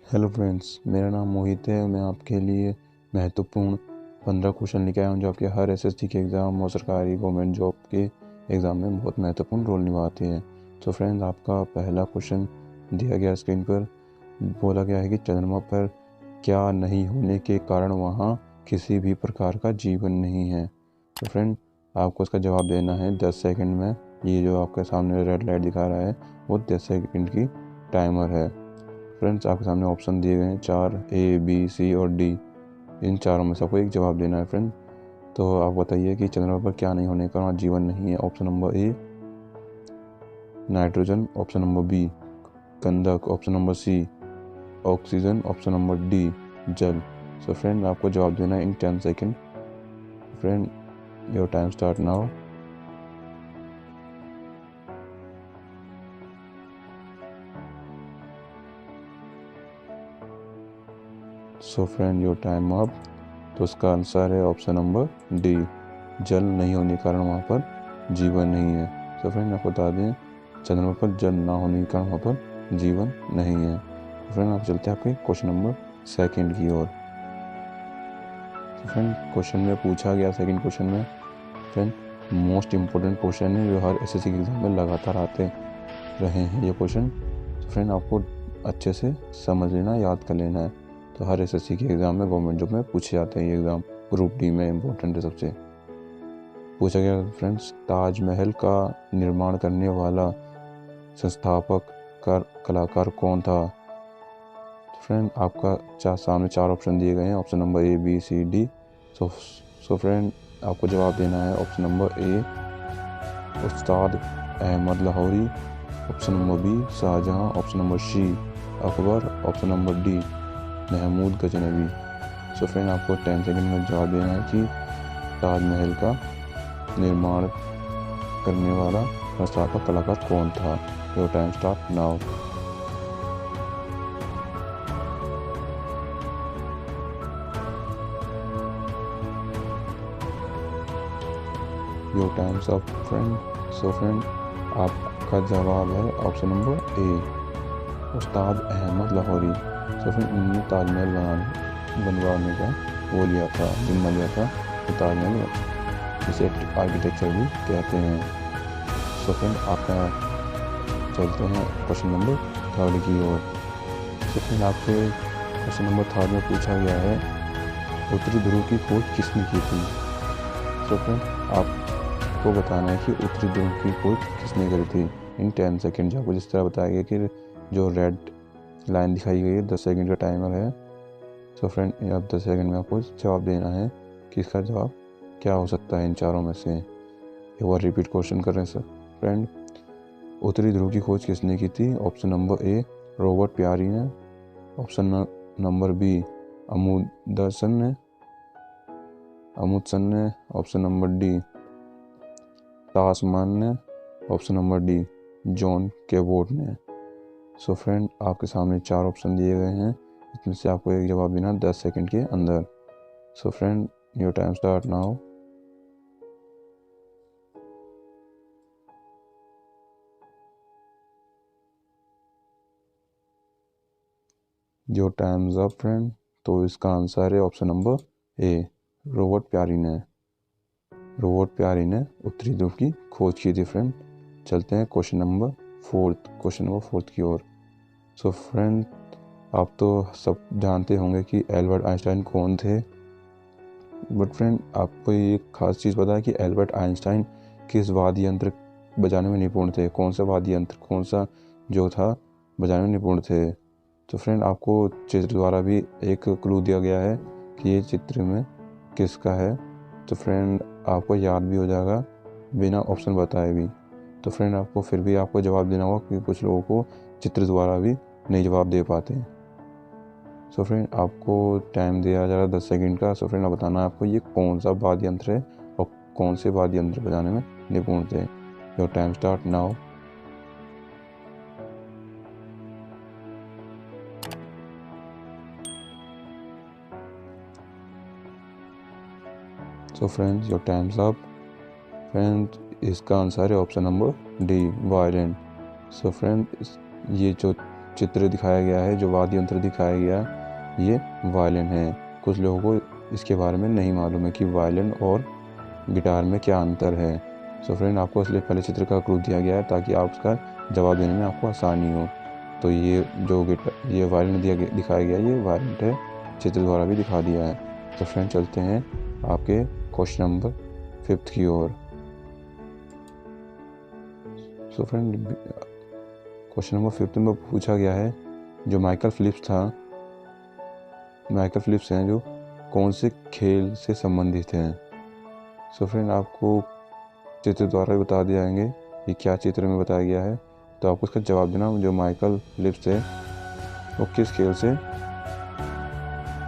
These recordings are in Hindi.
हेलो फ्रेंड्स, मेरा नाम मोहित है। मैं आपके लिए महत्वपूर्ण 15 क्वेश्चन लेके आया हूँ जो आपके हर एसएससी के एग्ज़ाम और सरकारी गवर्नमेंट जॉब के एग्ज़ाम में बहुत महत्वपूर्ण रोल निभाते हैं। तो फ्रेंड्स, आपका पहला क्वेश्चन दिया गया स्क्रीन पर। बोला गया है कि चंद्रमा पर क्या नहीं होने के कारण वहाँ किसी भी प्रकार का जीवन नहीं है। तो फ्रेंड, आपको इसका जवाब देना है 10 सेकंड में। ये जो आपके सामने रेड लाइट दिखा रहा है वो 10 सेकंड की टाइमर है। फ्रेंड्स, आपके सामने ऑप्शन दिए गए हैं 4, ए, बी, सी और डी। इन चारों में से आपको एक जवाब देना है फ्रेंड। तो आप बताइए कि चंद्रमा पर क्या नहीं होने का वहाँ जीवन नहीं है। Option number A nitrogen, option number B गंधक, option number C oxygen, option number D जल। सो फ्रेंड, आपको जवाब देना है in 10 second. Friend, your time start now. So friend, your time up. तो उसका आंसर है ऑप्शन नंबर डी, जल नहीं होने के कारण वहाँ पर जीवन नहीं है। तो फ्रेंड, आपको बता दें चंद्रमा पर जल ना होने के कारण वहाँ पर जीवन नहीं है। तो फ्रेंड, आप चलते हैं आपके क्वेश्चन नंबर सेकंड की ओर। तो फ्रेंड, क्वेश्चन में पूछा गया सेकंड क्वेश्चन में फ्रेंड मोस्ट इम्पोर्टेंट क्वेश्चन है जो हर एसएससी के एग्जाम में लगातार आते रहे हैं ये क्वेश्चन। तो फ्रेंड, आपको अच्छे से समझ लेना, याद कर लेना है। तो हर एसएससी के एग्ज़ाम में गवर्नमेंट जॉब में पूछे जाते हैं ये एग्ज़ाम। ग्रुप डी में इम्पोर्टेंट है सबसे। पूछा गया फ्रेंड्स, ताजमहल का निर्माण करने वाला संस्थापक कलाकार कौन था। तो फ्रेंड, आपका सामने 4 ऑप्शन दिए गए हैं। Option number A, B, C, D. So friend, आपको जवाब देना है option number A Ustad Ahmad Lahori, option number B Shahjahan, option number C Akbar, option number D Mahmud Ghaznavi. So friend, आपको 10 सेकंड में जवाब देना है कि ताजमहल का निर्माण करने वाला संस्थापक कलाकार कौन था। Your time start now. Your times up friend. So friend, आपका जवाब है option number A Ustad Ahmad Lahori. So friend, उन्होंने ताजमहल बनवाने का वो लिया था, जिम्मा लिया था। तो ताजमहल इसे आर्किटेक्चर भी कहते हैं। सो फ्रेंड, आपका चलते हैं क्वेश्चन नंबर थर्ड की ओर। सो फ्रेंड, आपसे क्वेश्चन नंबर थर्ड में पूछा गया है उत्तरी ध्रुव की खोज किसने की थी। सो फ्रेंड, आपको बताना है कि उत्तरी ध्रुव की खोज किसने करी थी इन 10 सेकेंड। आपको जिस तरह बताया गया कि जो रेड लाइन दिखाई गई है 10 सेकेंड का टाइमर है। सो फ्रेंड, अब 10 सेकेंड में आपको जवाब देना है कि इसका जवाब क्या हो सकता है इन चारों में से। एक बार रिपीट क्वेश्चन कर रहे हैं सर फ्रेंड। उत्तरी ध्रुव की खोज किसने की थी। ऑप्शन नंबर ए रॉबर्ट प्यारी ने, ऑप्शन नंबर बी अमुदसन ने, ऑप्शन नंबर डी तासमान ने, ऑप्शन नंबर डी जॉन केवोट ने। सो फ्रेंड, आपके सामने 4 ऑप्शन दिए गए हैं, इसमें से आपको एक जवाब देना 10 सेकंड के अंदर। सो friend, your time start now. Your times up friend. तो इसका आंसर है ऑप्शन नंबर ए रॉबर्ट प्यारी ने। रॉबर्ट प्यारी ने उत्तरी ध्रुव की खोज की थी फ्रेंड। चलते हैं क्वेश्चन नंबर फोर्थ की ओर। सो फ्रेंड, आप तो सब जानते होंगे कि एल्बर्ट आइंस्टाइन कौन थे। बट फ्रेंड, आपको ये खास चीज़ पता है कि एल्बर्ट आइंस्टाइन किस वाद्य यंत्र बजाने में निपुण थे। कौन सा वाद्य यंत्र, कौन सा जो था बजाने में निपुण थे। तो फ्रेंड, आपको चित्र द्वारा भी एक क्लू दिया गया है कि ये चित्र में किसका है। तो फ्रेंड, आपको याद भी हो जाएगा बिना ऑप्शन बताए भी। तो फ्रेंड, आपको फिर भी आपको जवाब देना होगा क्योंकि कुछ लोगों को चित्र द्वारा भी नहीं जवाब दे पाते हैं। सो फ्रेंड, आपको टाइम दिया जा रहा है 10 सेकंड का। सो फ्रेंड, आप बताना है आपको ये कौन सा वाद्य यंत्र है और कौन से वाद्य यंत्र बजाने में निपुण थे। Your time start now. So friends, your time's up. Friend, इसका आंसर है option number D violin. So friend, ये जो चित्र दिखाया गया है, जो वाद्य यंत्र दिखाया गया, ये वायलिन है। कुछ लोगों को इसके बारे में नहीं मालूम है कि वायलिन और गिटार में क्या अंतर है। सो फ्रेंड, आपको इसलिए पहले चित्र का क्लू दिया गया है ताकि आप उसका जवाब देने में आपको आसानी हो। तो ये जो ये वायलिन दिखाया गया, ये वायलिन है, चित्र द्वारा भी दिखा दिया है। तो फ्रेंड, चलते हैं आपके क्वेश्चन नंबर 5 की ओर। सो फ्रेंड, क्वेश्चन नंबर 5 में पूछा गया है, जो माइकल फिलिप्स हैं, जो कौन से खेल से संबंधित हैं। सो फ्रेंड, आपको चित्र द्वारा बता दिए जाएंगे कि क्या चित्र में बताया गया है, तो आपको इसका जवाब देना। जो माइकल फिलिप्स है वो किस खेल से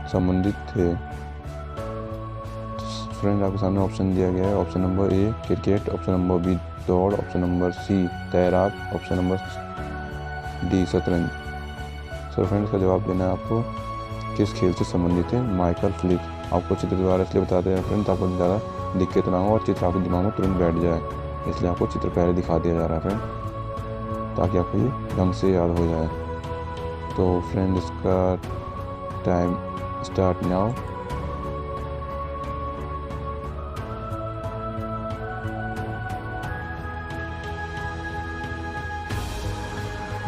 संबंधित थे। फ्रेंड, आपके सामने ऑप्शन दिया गया है। Option number A cricket, option number B दौड़, ऑप्शन नंबर सी तैराक, ऑप्शन नंबर डी शतरंज। सो फ्रेंड, इसका जवाब देना है आपको किस खेल से संबंधित है माइकल फिलिप्स। आपको चित्र द्वारा इसलिए बताते हैं फ्रेंड ताकि ज़्यादा दिक्कत ना हो और चित्र आपके दिमाग में तुरंत बैठ जाए, इसलिए आपको चित्र पहले दिखा दिया जा रहा है फ्रेंड, ताकि आपको ये ढंग से याद हो जाए। तो फ्रेंड, इसका टाइम स्टार्ट नाउ।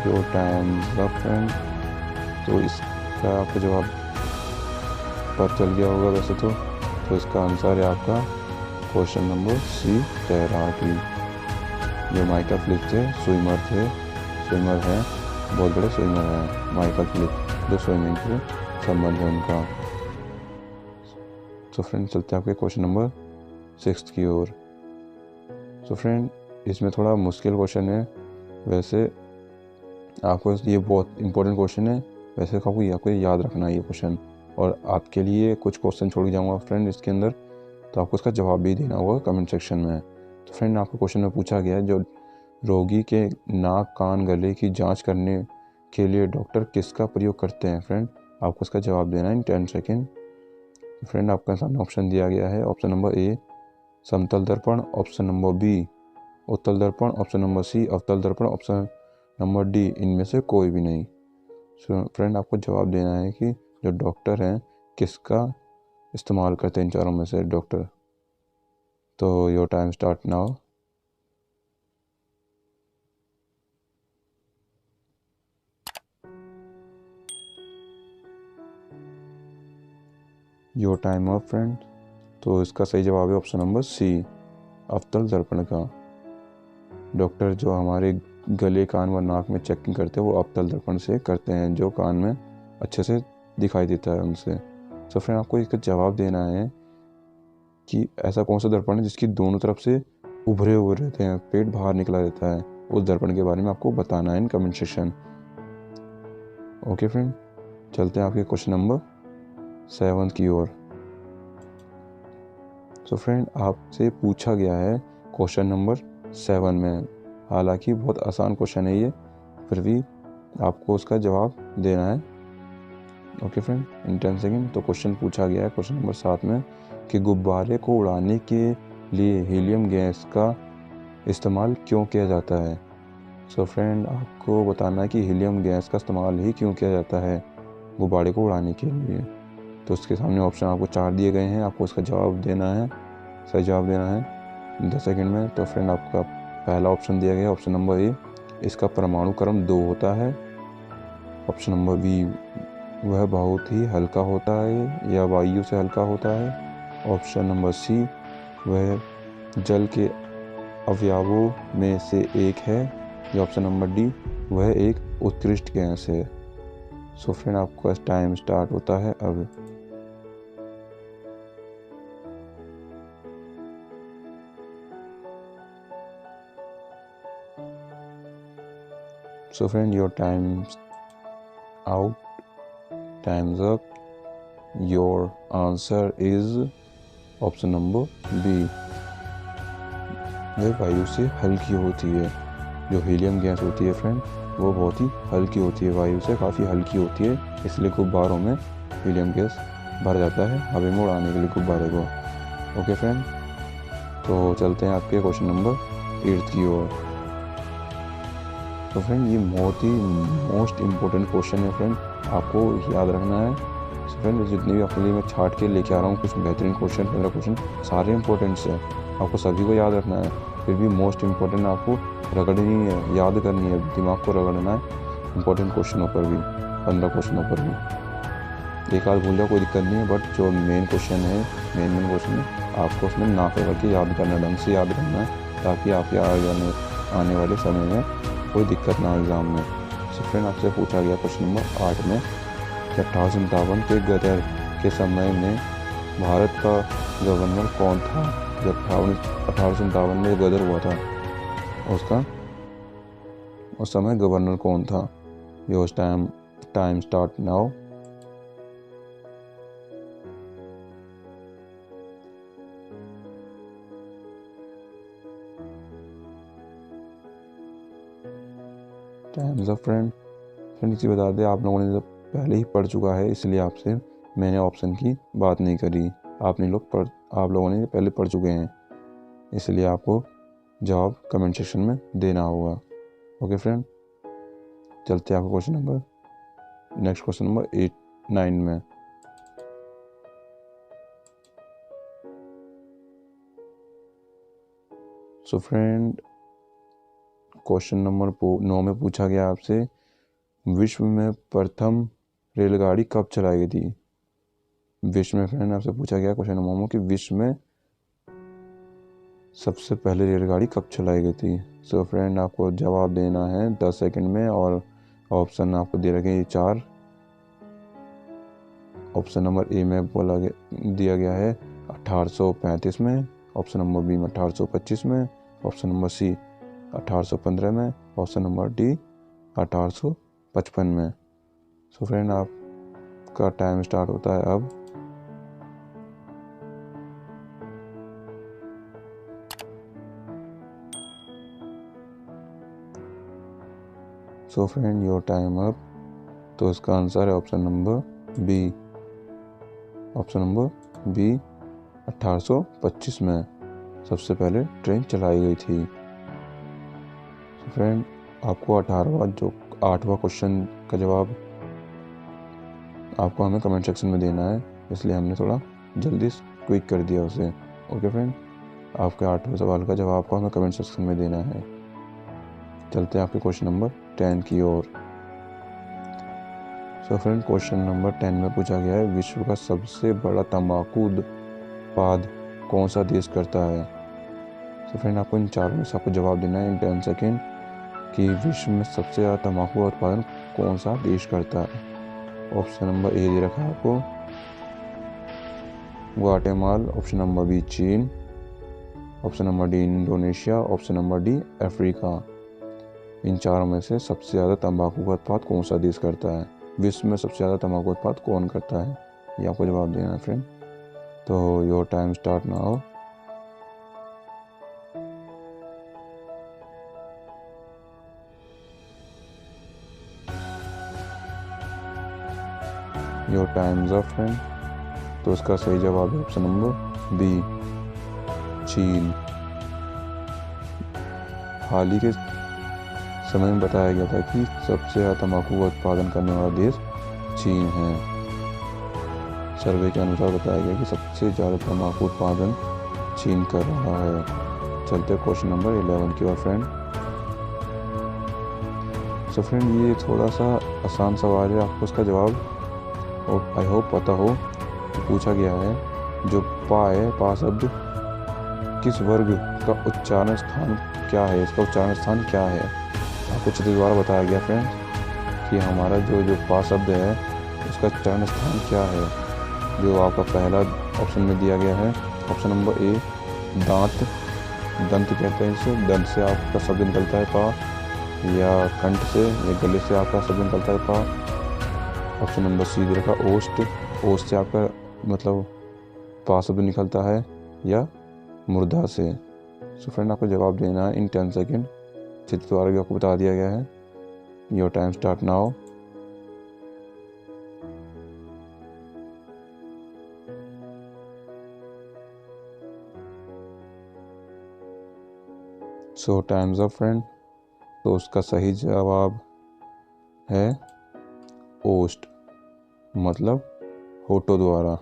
जो टाइम फ्रेंड, तो इसका आपका जवाब पता चल गया होगा वैसे तो इसका आंसर है आपका क्वेश्चन नंबर सी तैराकी। जो माइकल फिलिप्स थे स्विमर हैं, बहुत बड़े स्विमर हैं माइकल फिलिप्स, जो स्विमिंग से संबंध है उनका। तो फ्रेंड, चलते हैं आपके क्वेश्चन नंबर 6 की ओर। तो फ्रेंड, इसमें थोड़ा मुश्किल क्वेश्चन है, वैसे आपको ये बहुत इंपॉर्टेंट क्वेश्चन है, वैसे आपको याद रखना है ये क्वेश्चन, और आपके लिए कुछ क्वेश्चन छोड़ जाऊंगा फ्रेंड इसके अंदर, तो आपको इसका जवाब भी देना होगा कमेंट सेक्शन में। तो फ्रेंड, आपको क्वेश्चन में पूछा गया है, जो रोगी के नाक कान गले की जांच करने के लिए डॉक्टर किसका प्रयोग करते हैं। फ्रेंड, आपको इसका जवाब देना है इन 10 सेकेंड। फ्रेंड, आपके सामने ऑप्शन दिया गया है। ऑप्शन नंबर ए समतल दर्पण, ऑप्शन नंबर बी उत्तल दर्पण, ऑप्शन नंबर सी अवतल दर्पण, ऑप्शन नंबर डी इनमें से कोई भी नहीं। फ्रेंड, आपको जवाब देना है कि जो डॉक्टर हैं किसका इस्तेमाल करते हैं इन चारों में से डॉक्टर। तो your time start now. Your time up friend. तो इसका सही जवाब है ऑप्शन नंबर सी अवतल दर्पण का। डॉक्टर जो हमारे गले कान व नाक में चेकिंग करते हैं वो अवतल दर्पण से करते हैं, जो कान में अच्छे से दिखाई देता है उनसे। तो फ्रेंड, आपको इसका जवाब देना है कि ऐसा कौन सा दर्पण है जिसकी दोनों तरफ से उभरे हुए रहते हैं, पेट बाहर निकला रहता है, उस दर्पण के बारे में आपको बताना है in comment section. Okay friend, चलते हैं आपके क्वेश्चन नंबर 7 की ओर। तो फ्रेंड, आपसे पूछा गया है क्वेश्चन नंबर 7 में, हालांकि बहुत आसान क्वेश्चन है ये, फिर भी आपको उसका जवाब देना है। ओके फ्रेंड, इन 10 सेकेंड। तो क्वेश्चन पूछा गया है क्वेश्चन नंबर 7 में कि गुब्बारे को उड़ाने के लिए हीलियम गैस का इस्तेमाल क्यों किया जाता है। सो फ्रेंड, आपको बताना है कि हीलियम गैस का इस्तेमाल ही क्यों किया जाता है गुब्बारे को उड़ाने के लिए। तो उसके सामने ऑप्शन आपको 4 दिए गए हैं, आपको उसका जवाब देना है, सही जवाब देना है 10 सेकेंड में। तो फ्रेंड, आपका पहला ऑप्शन दिया गया ऑप्शन नंबर ए, इसका परमाणु क्रम 2 होता है। ऑप्शन नंबर बी, वह बहुत ही हल्का होता है या वायु से हल्का होता है। ऑप्शन नंबर सी, वह जल के अवयवों में से एक है। या ऑप्शन नंबर डी, वह एक उत्कृष्ट गैस है। सो फ्रेंड, आपका टाइम स्टार्ट होता है अब। So friend, your time's out, time's up. Your answer is option number B, वह वायु से हल्की होती है। जो हीलियम गैस होती है फ्रेंड, वो बहुत ही हल्की होती है, वायु से काफ़ी हल्की होती है, इसलिए गुब्बारों में हीलियम गैस भर जाता है हवा में उड़ाने के लिए गुब्बारे को। ओके फ्रेंड, तो चलते हैं आपके क्वेश्चन नंबर 8 की ओर। तो फ्रेंड ये बहुत ही मोस्ट इम्पोर्टेंट क्वेश्चन है फ्रेंड, आपको याद रखना है। सो फ्रेंड जितने भी आपके लिए मैं छाट के लेके आ रहा हूँ कुछ बेहतरीन क्वेश्चन, 15 क्वेश्चन सारे इंपॉर्टेंट्स है, आपको सभी को याद रखना है। फिर भी मोस्ट इम्पोर्टेंट आपको रगड़नी है, याद करनी है, दिमाग को रगड़ना है इंपॉर्टेंट क्वेश्चनों पर भी, 15 क्वेश्चनों पर भी। एक आध भूल जाओ कोई दिक्कत नहीं है, बट जो मेन क्वेश्चन है, मेन क्वेश्चन है आपको उसमें ना करके याद करना है, ढंग से याद करना है, ताकि आपके आने वाले समय में कोई दिक्कत ना हो एग्ज़ाम में। सो फ्रेंड आपसे पूछा गया क्वेश्चन नंबर 8 में कि 1857 के गदर के समय में भारत का गवर्नर कौन था। जब 1857 में गदर हुआ था उसका उस समय गवर्नर कौन था। Your time start now. Times of friend इसी बता दें, आप लोगों ने तो पहले ही पढ़ चुका है, इसलिए आपसे मैंने ऑप्शन की बात नहीं करी। आप लोगों ने पहले पढ़ चुके हैं, इसलिए आपको जवाब कमेंट सेक्शन में देना होगा। ओके फ्रेंड, चलते हैं आपको नेक्स्ट क्वेश्चन नंबर 9 में। सो फ्रेंड क्वेश्चन नंबर 9 में पूछा गया आपसे विश्व में प्रथम रेलगाड़ी कब चलाई गई थी। विश्व में फ्रेंड आपसे पूछा गया क्वेश्चन नंबर कि विश्व में सबसे पहले रेलगाड़ी कब चलाई गई थी। सो फ्रेंड आपको जवाब देना है 10 सेकंड में, और ऑप्शन आपको दे रखे हैं 4। ऑप्शन नंबर ए में दिया गया है 1835 में, ऑप्शन नंबर बी में 1825 में, ऑप्शन नंबर सी 1815 में, ऑप्शन नंबर डी 1855 में। सो फ्रेंड आपका टाइम स्टार्ट होता है अब। So friend your time up. तो इसका आंसर है option number B. Option number B 1825 में सबसे पहले ट्रेन चलाई गई थी। तो फ्रेंड आपको 8वां क्वेश्चन का जवाब आपको हमें कमेंट सेक्शन में देना है, इसलिए हमने थोड़ा जल्दी क्विक कर दिया उसे। ओके फ्रेंड, आपके 8वें सवाल का जवाब आपको हमें कमेंट सेक्शन में देना है। चलते हैं आपके क्वेश्चन नंबर 10 की ओर। सो फ्रेंड क्वेश्चन नंबर 10 में पूछा गया है विश्व का सबसे बड़ा तंबाकू उत्पाद कौन सा देश करता है। सो फ्रेंड आपको इन 4 में से आपको जवाब देना है इन 10 सेकेंड कि विश्व में सबसे ज़्यादा तंबाकू उत्पादन कौन सा देश करता है। ऑप्शन नंबर ए दे रखा है आपको ग्वाटेमाल, ऑप्शन नंबर बी चीन, option number D Indonesia, option number D Africa. इन 4 में से सबसे ज़्यादा तंबाकू का उत्पाद कौन सा देश करता है, विश्व में सबसे ज़्यादा तंबाकू उत्पाद कौन करता है, ये आपको जवाब देना है फ्रेंड। तो your time start now. Your time is up friend. तो उसका सही जवाब है ऑप्शन नंबर बी चीन। हाल ही के समय में बताया गया था कि सबसे ज़्यादा तंबाकू का उत्पादन करने वाला देश चीन है। सर्वे के अनुसार बताया गया कि सबसे ज़्यादा तंबाकू उत्पादन चीन कर रहा है। चलते क्वेश्चन नंबर 11 की ओर फ्रेंड। सो फ्रेंड ये थोड़ा सा आसान सवाल है, आपको उसका जवाब आई होप पता हो। तो पूछा गया है जो पा शब्द किस वर्ग का उच्चारण स्थान क्या है, इसका उच्चारण स्थान क्या है। आपको चित्र द्वारा बताया गया फ्रेंड कि हमारा जो पा शब्द है उसका उच्चारण स्थान क्या है। जो आपका पहला ऑप्शन में दिया गया है ऑप्शन नंबर ए दंत कहते हैं इसे, दंत से आपका शब्द निकलता है पा, या कंठ से या गले से आपका शब्द निकलता है पा। ऑप्शन नंबर सी दे रखा ओस्ट से आपका मतलब पा शब्द निकलता है, या मुर्दा से। सो फ्रेंड आपको जवाब देना है इन 10 सेकेंड, चित्र द्वारा भी आपको बता दिया गया है। Your time start now. So times up friend. तो उसका सही जवाब है ओस्ट, मतलब होठों द्वारा।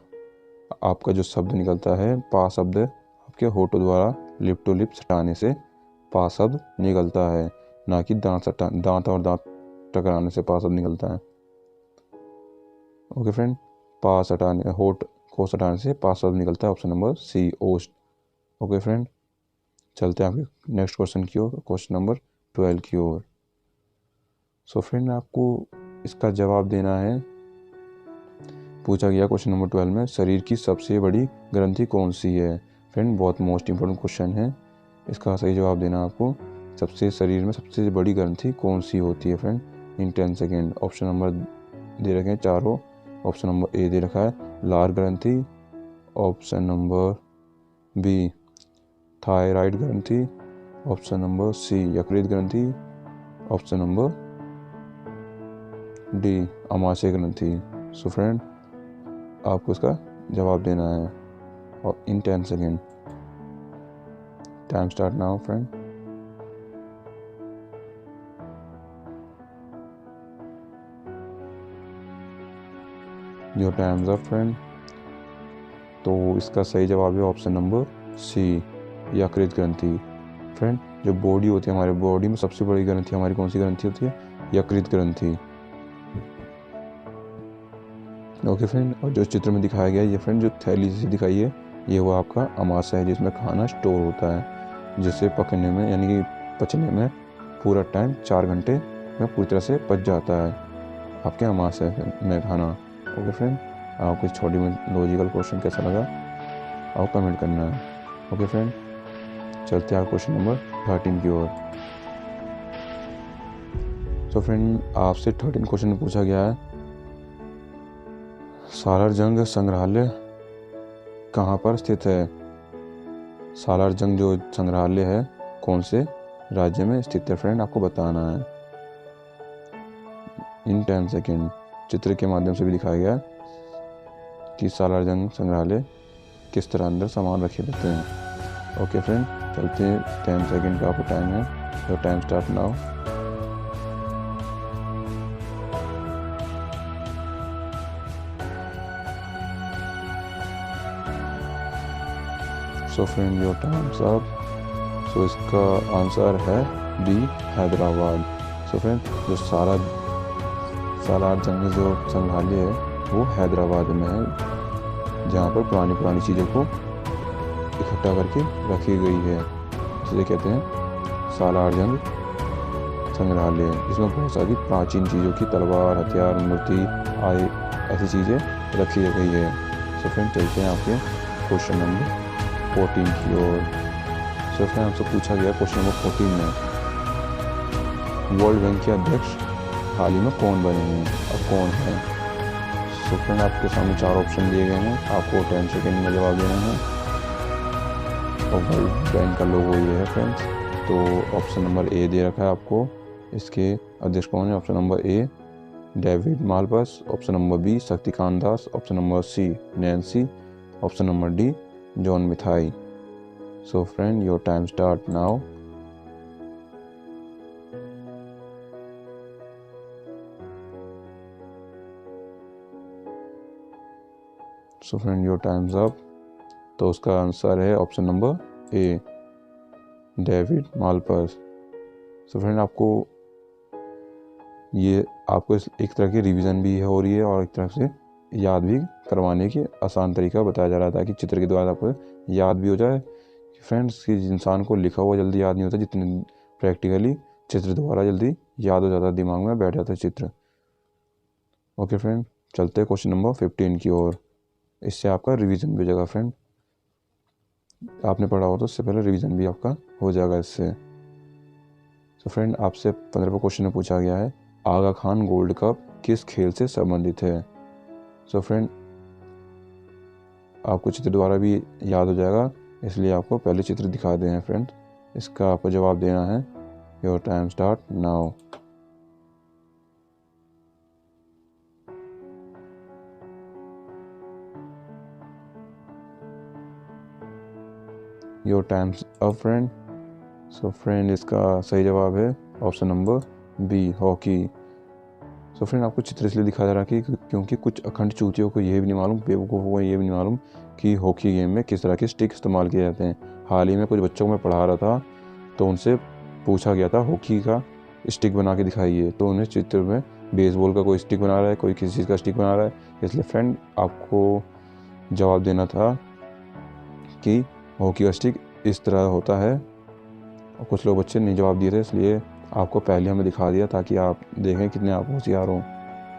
आपका जो शब्द निकलता है पा शब्द, आपके होठों द्वारा लिप टू लिप सटाने से पा शब्द निकलता है, ना कि दांत और दांत टकराने से पा शब्द निकलता है। ओके फ्रेंड, पा सटाने, होठ को सटाने से पा शब्द निकलता है, ऑप्शन नंबर सी ओस्ट। ओके फ्रेंड, चलते हैं आपके नेक्स्ट क्वेश्चन की ओर, क्वेश्चन नंबर 12 की ओर। सो फ्रेंड, आपको इसका जवाब देना है। पूछा गया क्वेश्चन नंबर 12 में, शरीर की सबसे बड़ी ग्रंथि कौन सी है। फ्रेंड, बहुत मोस्ट इंपॉर्टेंट क्वेश्चन है, इसका सही जवाब देना आपको। शरीर में सबसे बड़ी ग्रंथि कौन सी होती है फ्रेंड, इन 10 सेकेंड। ऑप्शन नंबर दे रखे हैं चारों। ऑप्शन नंबर ए दे रखा है लार ग्रंथि, ऑप्शन नंबर बी थायराइड ग्रंथि, ऑप्शन नंबर सी यकृत ग्रंथि, ऑप्शन नंबर डी अमाशय ग्रंथि। सो फ्रेंड, आपको इसका जवाब देना है और इन 10 second. Time start now friend. Your times up friend. तो इसका सही जवाब है ऑप्शन नंबर सी यकृत ग्रंथि। फ्रेंड, जो बॉडी होती है, हमारे बॉडी में सबसे बड़ी ग्रंथि हमारी कौन सी ग्रंथि होती है, यकृत ग्रंथि। ओके फ्रेंड, और जो चित्र में दिखाया गया है ये फ्रेंड जो थैली से दिखाई है, ये वो आपका अमाशय है, जिसमें खाना स्टोर होता है, जिसे पकने में यानी कि पचने में पूरा टाइम 4 घंटे में पूरी तरह से पच जाता है आपके अमाशय में खाना। ओके फ्रेंड, आपको इस छोटी में लॉजिकल क्वेश्चन कैसा लगा आपको कमेंट करना है। ओके फ्रेंड, चलते हैं क्वेश्चन नंबर 13 की ओर। तो फ्रेंड, आपसे 13 क्वेश्चन में पूछा गया है, सालारजंग संग्रहालय कहाँ पर स्थित है। सालारजंग जो संग्रहालय है कौन से राज्य में स्थित है फ्रेंड, आपको बताना है इन 10 सेकेंड। चित्र के माध्यम से भी दिखाया गया कि सालारजंग संग्रहालय किस तरह अंदर सामान रखे रहते हैं। ओके फ्रेंड, चलते हैं, 10 सेकेंड का आपको टाइम है, तो time start now. So friend, your times up. सो इसका आंसर है डी हैदराबाद। सो फ्रेंड, जो सालारजंग जो संग्रहालय है वो हैदराबाद में है, जहाँ पर पुरानी चीज़ों को इकट्ठा करके रखी गई है, इसे कहते हैं सालारजंग संग्रहालय। इसमें बहुत सारी प्राचीन चीज़ों की तलवार, हथियार, मूर्ति आदि ऐसी चीज़ें रखी गई है। सो फ्रेंड, चलते हैं आपके क्वेश्चन नंबर 14 की ओर। सो फ्रेंड, आपसे पूछा गया क्वेश्चन नंबर 14 में, वर्ल्ड बैंक के अध्यक्ष हाल ही में कौन बने हैं और कौन है। सो फ्रेंड, आपके सामने 4 ऑप्शन दिए गए हैं, आपको 10 सेकेंड में जवाब देना है और वर्ल्ड बैंक का लोगो ये है फ्रेंड्स। तो ऑप्शन नंबर ए दे रखा है आपको, इसके अध्यक्ष कौन है। Option number A David Malpass, option number B Shaktikanta Das, option number C Nancy, option number D John मिथाई। So friend, your time start now. So friend, your times up. तो उसका आंसर है option number A David Malpass. So friend, आपको एक तरह की रिवीजन भी हो रही है और एक तरह से याद भी करवाने की आसान तरीका बताया जा रहा था कि चित्र के द्वारा आपको याद भी हो जाए। फ्रेंड्स, कि इंसान को लिखा हुआ जल्दी याद नहीं होता, जितने प्रैक्टिकली चित्र द्वारा जल्दी याद हो जाता, दिमाग में बैठ जाता है चित्र। ओके फ्रेंड, चलते हैं क्वेश्चन नंबर 15 की ओर। इससे आपका रिवीजन भी हो जाएगा फ्रेंड, आपने पढ़ा हो तो उससे पहले रिवीजन भी आपका हो जाएगा इससे। तो फ्रेंड, आपसे 15वां क्वेश्चन में पूछा गया है, आगा खान गोल्ड कप किस खेल से संबंधित है। सो फ्रेंड, आपको चित्र द्वारा भी याद हो जाएगा, इसलिए आपको पहले चित्र दिखा दे हैं फ्रेंड, इसका आपको जवाब देना है। Your time start now. Your times up friend. So friend, इसका सही जवाब है option number B hockey. So friend आपको चित्र इसलिए दिखाया जा रहा है कि क्योंकि कुछ अखंड चूतियों को ये भी नहीं मालूम, बेवकूफ़ों को ये भी नहीं मालूम कि हॉकी गेम में किस तरह के स्टिक इस्तेमाल किए जाते हैं। हाल ही में कुछ बच्चों को मैं पढ़ा रहा था तो उनसे पूछा गया था हॉकी का स्टिक बना के दिखाइए, तो उन्हें चित्र में बेसबॉल का कोई स्टिक बना रहा है, कोई किसी चीज़ का स्टिक बना रहा है। इसलिए फ्रेंड आपको जवाब देना था कि हॉकी का स्टिक इस तरह होता है। और कुछ लोग बच्चे नहीं जवाब दिए थे, इसलिए आपको पहले हमें दिखा दिया ताकि आप देखें कितने आप होशियार हों।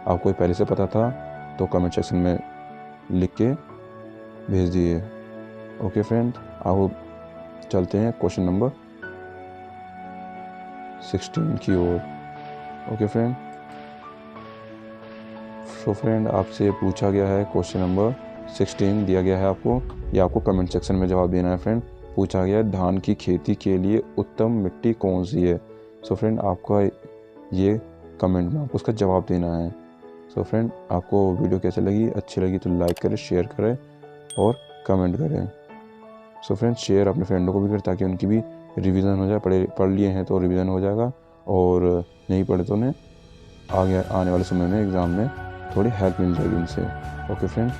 आपको पहले से पता था तो कमेंट सेक्शन में लिख के भेज दिए। ओके फ्रेंड, आप चलते हैं क्वेश्चन नंबर 16 की ओर। ओके फ्रेंड, सो फ्रेंड आपसे पूछा गया है क्वेश्चन नंबर 16 दिया गया है आपको, या आपको कमेंट सेक्शन में जवाब देना है। फ्रेंड पूछा गया है धान की खेती के लिए उत्तम मिट्टी कौन सी है। सो फ्रेंड आपका ये कमेंट में आपको उसका जवाब देना है। सो फ्रेंड आपको वीडियो कैसे लगी, अच्छी लगी तो लाइक करें, शेयर करें और कमेंट करें। सो फ्रेंड शेयर अपने फ्रेंडों को भी करें ताकि उनकी भी रिवीजन हो जाए। पढ़ लिए हैं तो रिवीजन हो जाएगा, और नहीं पढ़े तो उन्हें आगे आने वाले समय में एग्ज़ाम में थोड़ी हेल्प मिल जाएगी उनसे। Okay friend.